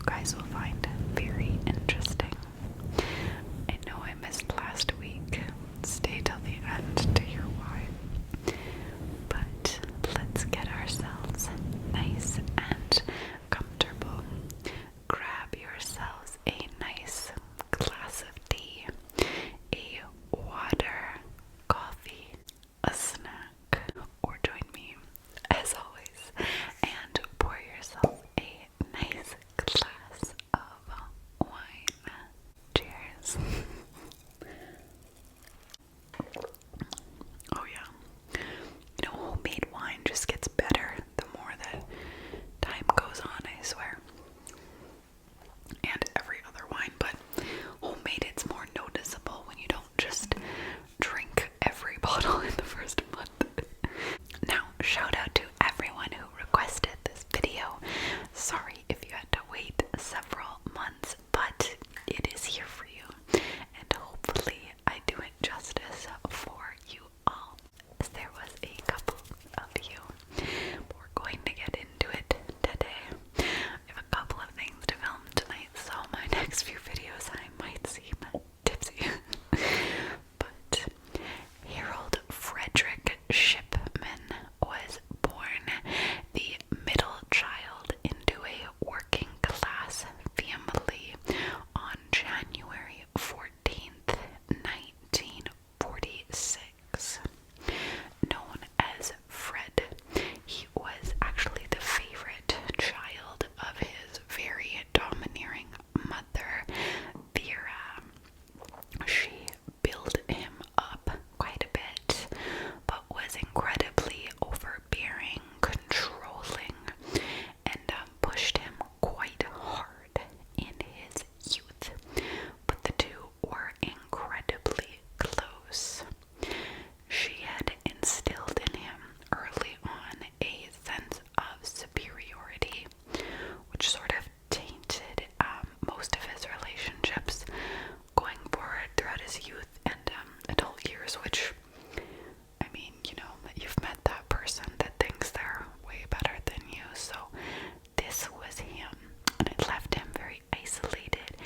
guys will find very interesting. I know I missed last week. Stay till the end to hear why. But let's get ourselves nice and comfortable. Grab yourselves a nice glass of tea, a water, coffee, a snack, or join me, as always, and pour yourself a nice glass of wine. Cheers. Oh yeah. You know, homemade wine just gets better the more that time goes on, I swear. And every other wine, but homemade, it's more noticeable when you don't just drink every bottle in the first month. Now, shout out to everyone who requested this video. Sorry if you had to wait several months, but it is here for you, and hopefully I do it justice for you all. There was a couple of you, but we're going to get into it today. I have a couple of things to film tonight, so my next few videos I might seem tipsy. But Harold Frederick Shipman was born the middle child into a working class family on January 14th, 1946. Known as Fred, he was actually the favorite child of his very domineering mother, Vera. She built him up quite a bit, but was incredibly overbearing, controlling, and pushed him quite hard in his youth. But the two were incredibly close. She had instilled in him early on a sense of superiority, which sort of tainted most of his relationships going forward throughout his youth and adult years, which, I mean, you know, you've met that person that thinks they're way better than you, so this was him, and it left him very isolated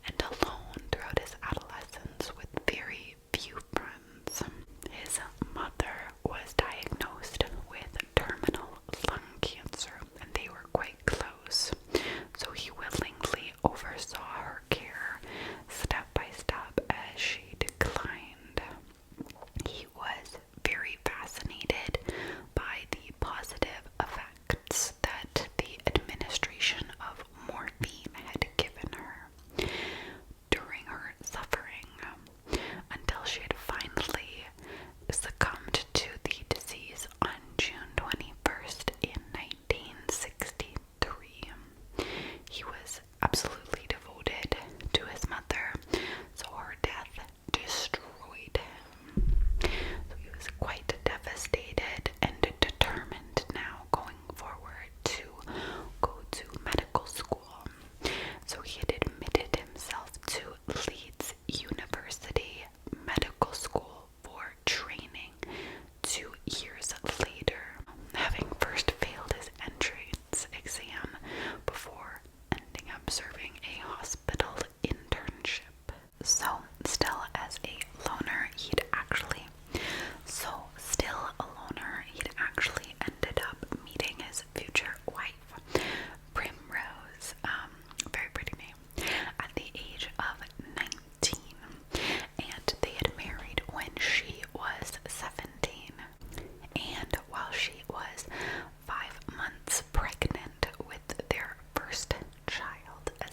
and alone throughout his adolescence with very few friends. His mother was diagnosed with terminal lung cancer, and they were quite close, so he willingly oversaw her care step by step as she declined. He was very fascinated by the positive effects that the administration of morphine had given her during her suffering, until she had finally succumbed to the disease on June 21st in 1963. He was absolutely devoted to his mother, so her death destroyed him. So he was quite devastated and determined now going forward to go to medical school. So he had admitted himself to Leeds University Medical School for training 2 years later, having first failed his entrance exam before ending up serving a hospital internship. So, still as a loner, he'd actually ended up meeting his future wife, Primrose, very pretty name, at the age of 19, and they had married when she was 17. And while she was 5 months pregnant with their first child, a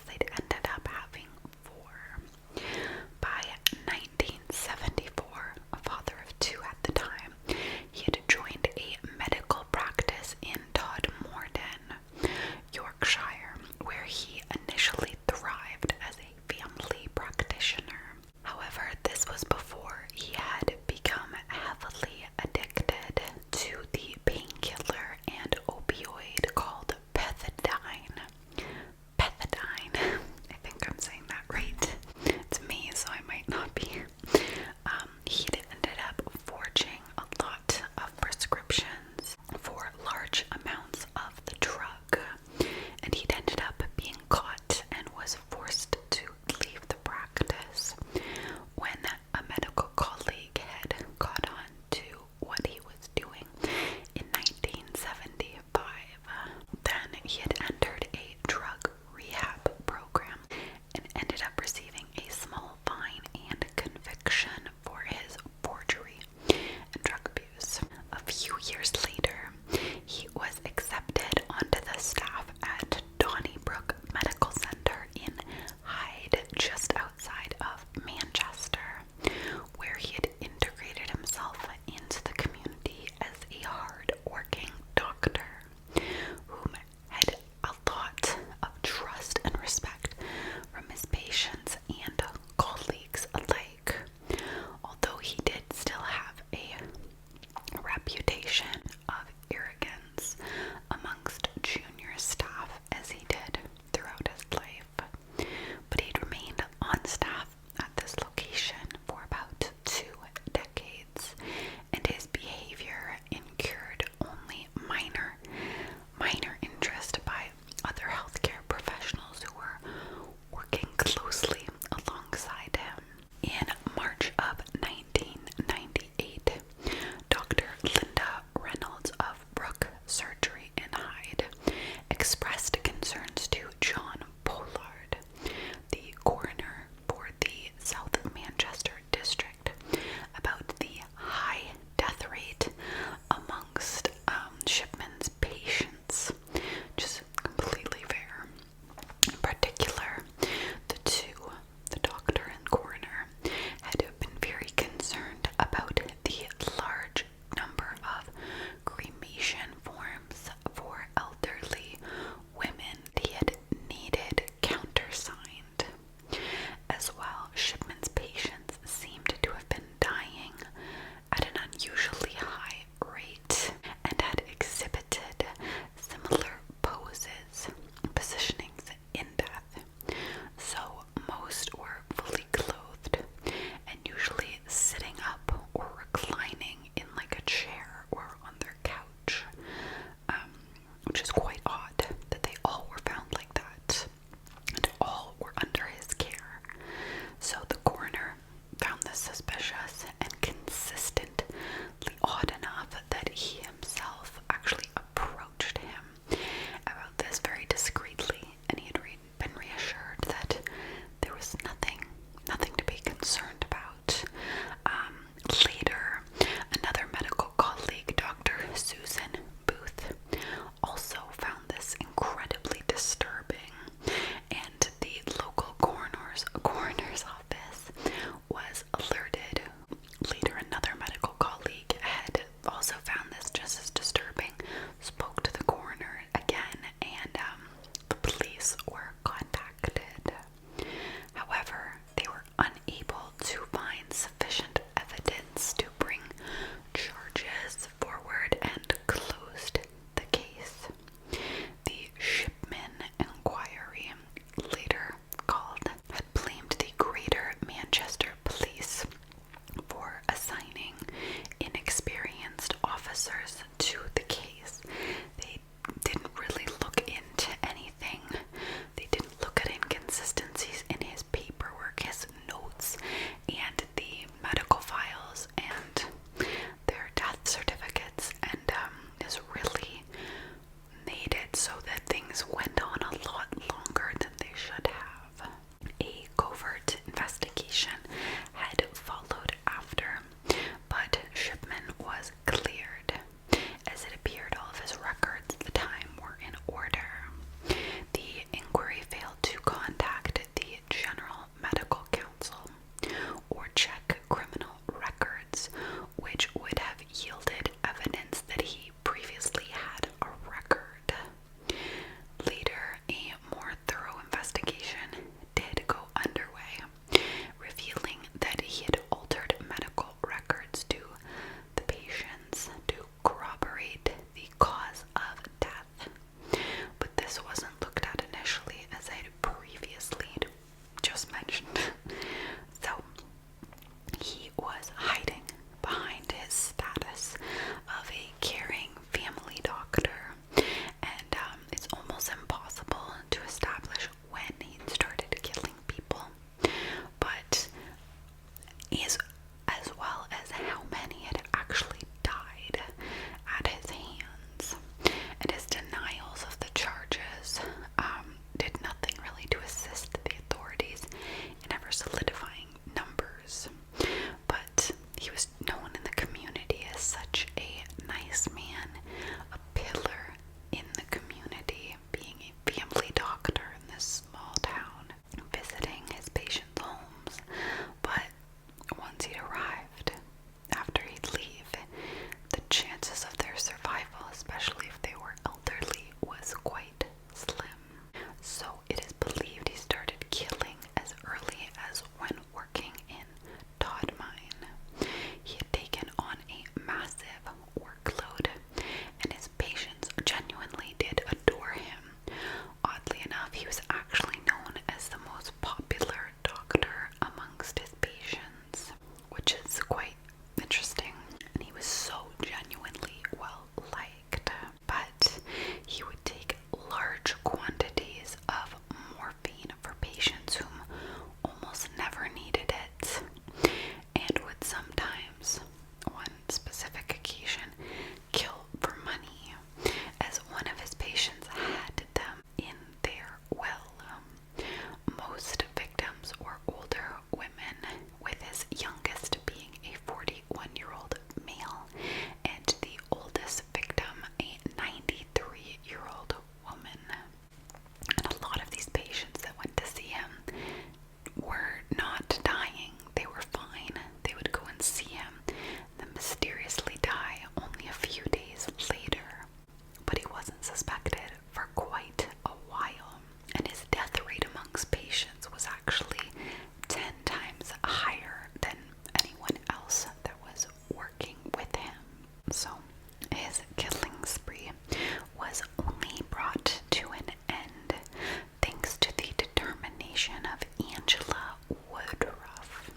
examination of Angela Woodruff,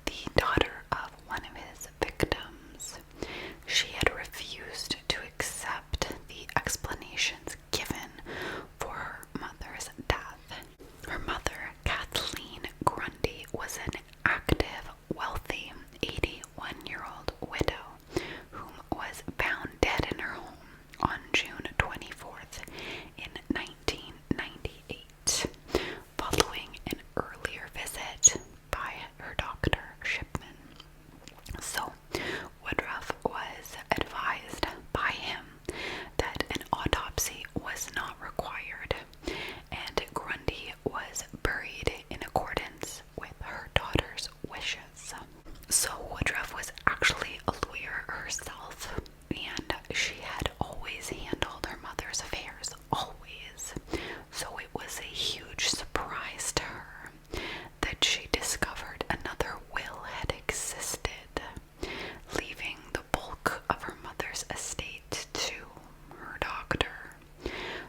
the daughter of one of his victims. She had refused to accept the explanations given for her mother's death. Her mother, Kathleen Grundy, was an active, wealthy 81-year-old widow whom was found dead in her home on June 24th in 1998, following an earlier visit by her doctor, Shipman. So, Woodruff was advised by him that an autopsy was not required, and Grundy was buried in accordance with her daughter's wishes. So Woodruff was actually a lawyer herself, and she had always handled her mother's affairs, always. So it was a huge surprise to her that she discovered another will had existed, leaving the bulk of her mother's estate to her doctor.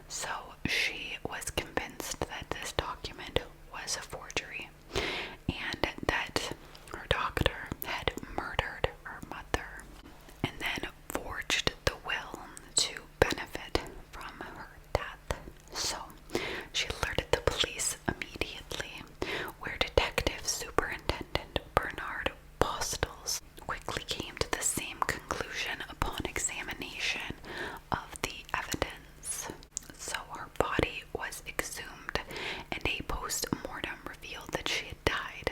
So she was convinced that this document was a forgery and that her doctor had murdered her mother and then forged the will to benefit from her death. So she alerted the police immediately, where Detective Superintendent Bernard Postles quickly came to the same conclusion upon examination of the evidence. So her body was exhumed, and a post-mortem revealed that she had died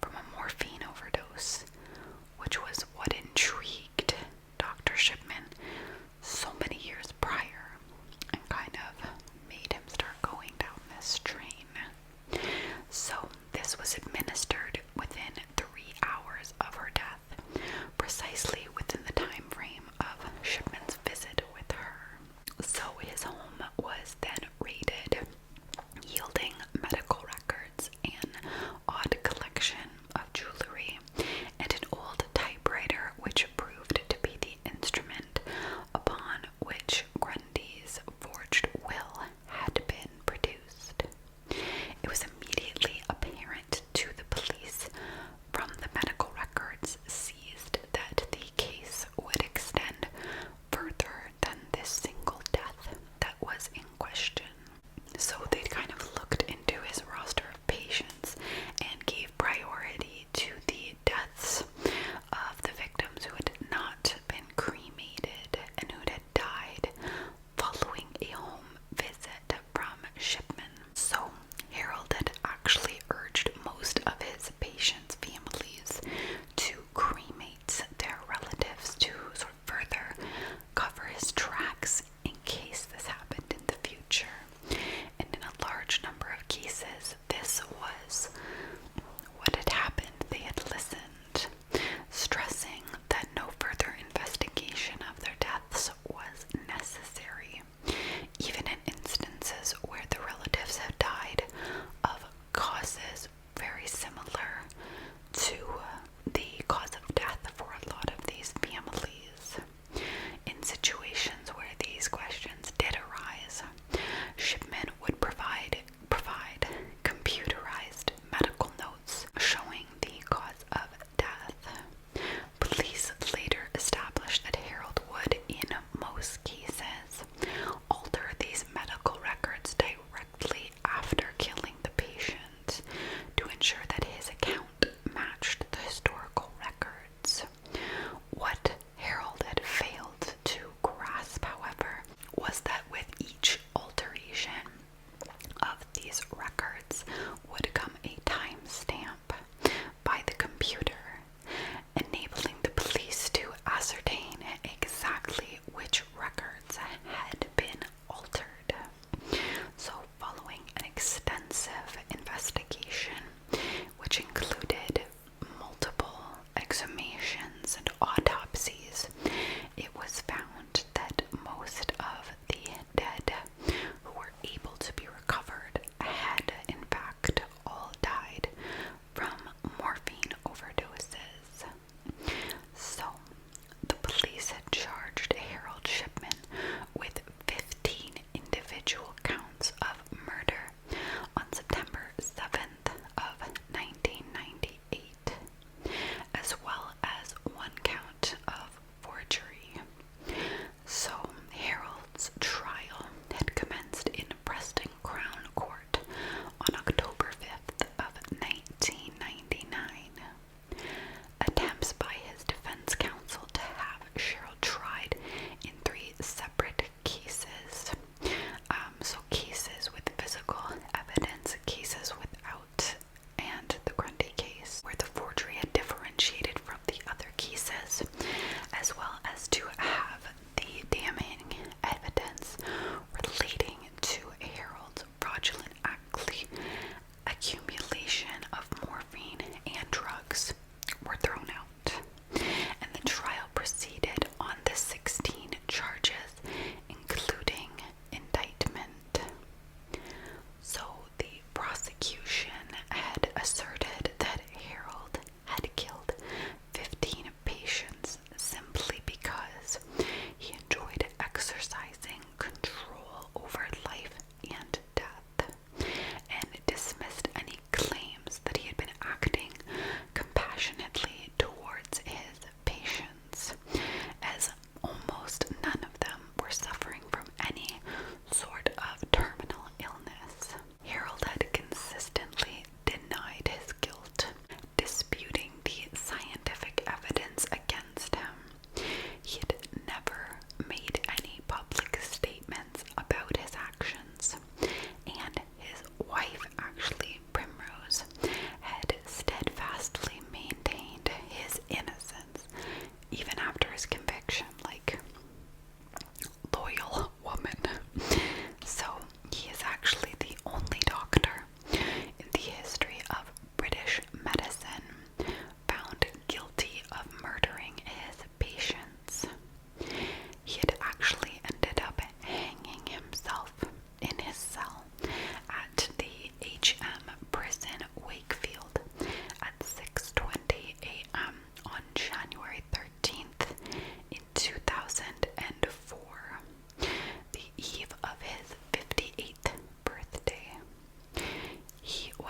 from a morphine overdose, which was what intrigued Dr. Shipman so many years prior and kind of made him start going down this train. So this was administered within 3 hours of her death, precisely within the time frame of Shipman's visit with her. So his home was then raided, yielding medical records, an odd collection of jewelry, and an old typewriter which proved to be the instrument upon which Grundy's forged will had been produced. It was immediately apparent to the police from the medical records seized that the case would extend further than this single death that was in question. So they kind of looked into his roster of patients and gave priority to the deaths of the victims who had not been cremated and who had died following a home visit from Shipman. So Harold had actually urged most of his patients' families to cremate their relatives to sort of further cover his tracks in case this happened in the future. And in a large number of cases, this was what had happened. They had listened, stressing that no further investigation of their deaths was necessary, even in instances where the relatives had died of causes very similar to the cause of death for a lot of these families. In situations where these questions did arise, Shipman would provide computerized medical notes showing the cause of death. Police later established that Harold would, in most cases, alter these medical records directly after killing the patient to ensure that his account matched the historical records. What Harold had failed to grasp, however, was that with each alteration of these records would come a timestamp by the computer, enabling the police to ascertain exactly which records had been altered. So following an extensive investigation, which included multiple exhumations and autopsies, it was found that most of the dead who were able to be recovered had, in fact,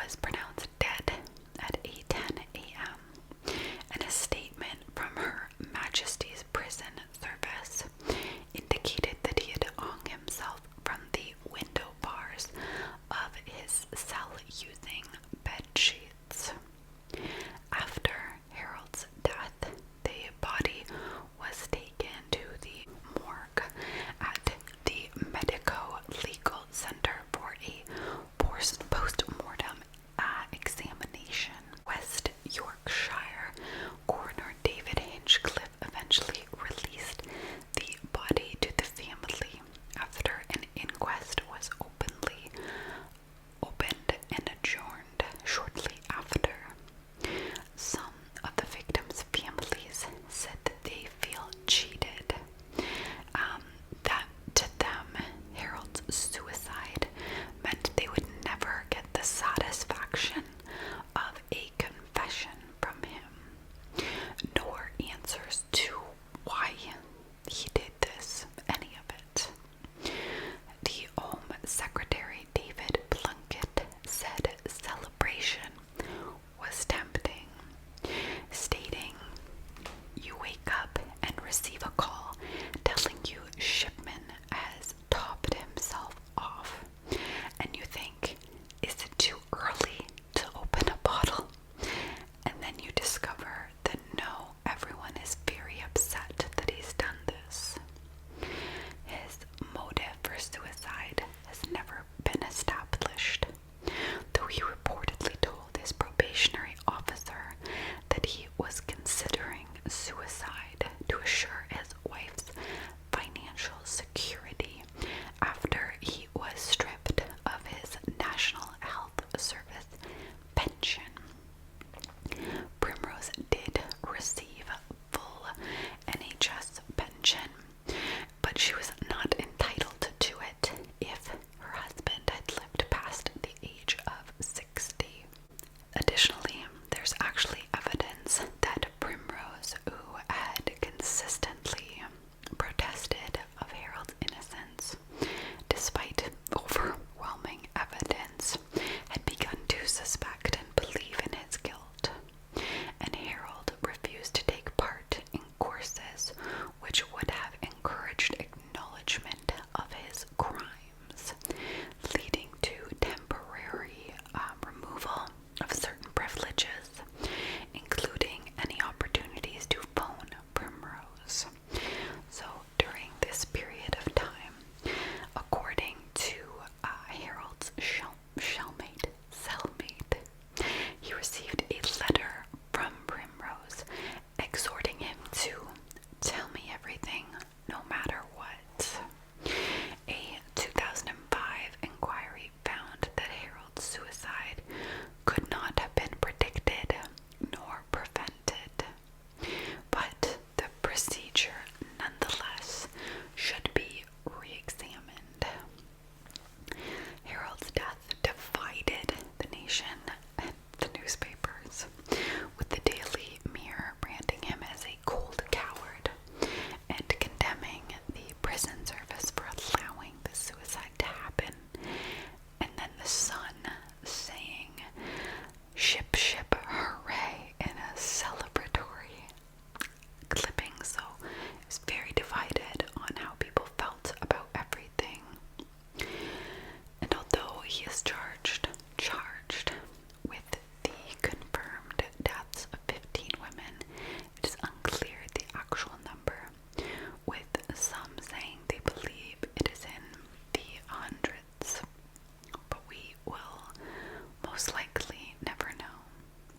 was pronounced dead at 8:10 a.m., and a statement from Her Majesty's Prison Service indicated that he had hung himself from the window bars of his cell using bed sheets. After Harold's death, the body was taken to the morgue at the Medico-Legal Center for a post-mortem examination. West Yorkshire coroner David Hinchcliffe eventually released the body to the family after an inquest was opened and adjourned shortly after. Some of the victims' families said that they feel cheated, that to them, Harold's suicide meant they would never get the satisfaction of a confession from him, nor answers to why he did this, any of it. The Home Secretary David Plunkett said celebration was tempting, stating, "You wake up and receive a call telling you Shipman has topped himself off, and you think, is it too early to open a bottle? And then you discover that no, everyone is very upset that he's done this." His motive for suicide has never been established, though he reportedly told his probationary officer that he was considering suicide to assure his wife's financial security after he was stripped of his National Health Service pension. Primrose did receive full NHS pension, but she was not entitled to it if her husband had lived past the age of 60. Additionally, there's actually evidence that Primrose, who had consistently protested of Harold's innocence, despite overwhelming evidence, had begun to suspect and believe in his guilt, and Harold refused to take part in courses which would have encouraged acknowledgement of his crimes, leading to temporary removal of certain privileges, including any opportunities to phone Primrose. So during this period of time, according to Harold's cellmate, he received a letter from Primrose exhorting him to tell me everything, no matter what. A 2005 inquiry found that Harold's suicide could not have been predicted nor prevented, but the procedure nonetheless should be re-examined. Harold's death divided the nation and the newspapers, with the Daily Mirror branding him as a cold coward and condemning the prison service for allowing the suicide to happen, and then the Sun saying, "Ship, ship, hooray," in a celebratory clipping. So it was very divided on how people felt about everything. And although he is charged with the confirmed deaths of 15 women, it is unclear the actual number, with some saying they believe it is in the hundreds. But we will most likely never know.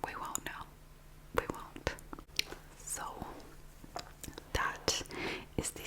We won't know. We won't. So that is the